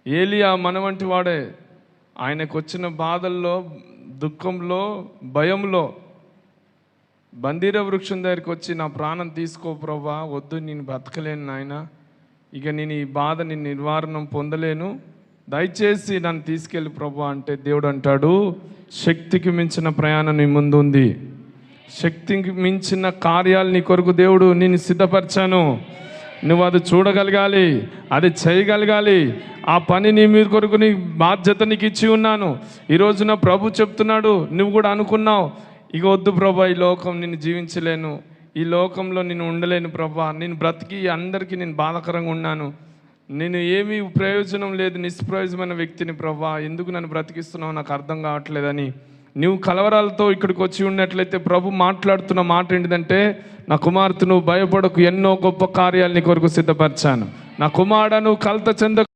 ఏలియా మన వంటి వాడే. ఆయనకు వచ్చిన బాధల్లో, దుఃఖంలో, భయంలో బందీర వృక్షం దగ్గరికి వచ్చి, నా ప్రాణం తీసుకో ప్రభా, వద్దు, నేను బతకలేను నాయన, ఇక నేను ఈ బాధ, నేను నివారణ పొందలేను, దయచేసి నన్ను తీసుకెళ్ళి ప్రభా అంటే దేవుడు అంటాడు, శక్తికి మించిన ప్రయాణం నీ ముందు ఉంది, శక్తికి మించిన కార్యాలు నీ కొరకు దేవుడు నేను సిద్ధపరిచాను, నువ్వు అది చూడగలగాలి, అది చేయగలగాలి, ఆ పని నీ మీ కొరకు నీ బాధ్యత నీకు ఇచ్చి ఉన్నాను. ఈరోజు నా ప్రభు చెప్తున్నాడు, నువ్వు కూడా అనుకున్నావు, ఇక వద్దు ప్రభా, ఈ లోకం నేను జీవించలేను, ఈ లోకంలో నేను ఉండలేను ప్రభా, నేను బ్రతికి అందరికీ నేను బాధాకరంగా ఉన్నాను, నేను ఏమీ ప్రయోజనం లేదు, నిష్ప్రయోజనమైన వ్యక్తిని ప్రభా, ఎందుకు నన్ను బ్రతికిస్తున్నావు నాకు అర్థం కావట్లేదని నువ్వు కలవరాలతో ఇక్కడికి వచ్చి ఉన్నట్లయితే ప్రభు మాట్లాడుతున్న మాట ఏంటిదంటే, నా కుమార్తె నువ్వు భయపడకు, ఎన్నో గొప్ప కార్యాలు నీ కొరకు సిద్ధపరిచాను, నా కుమారుడు నువ్వు కలత చెంద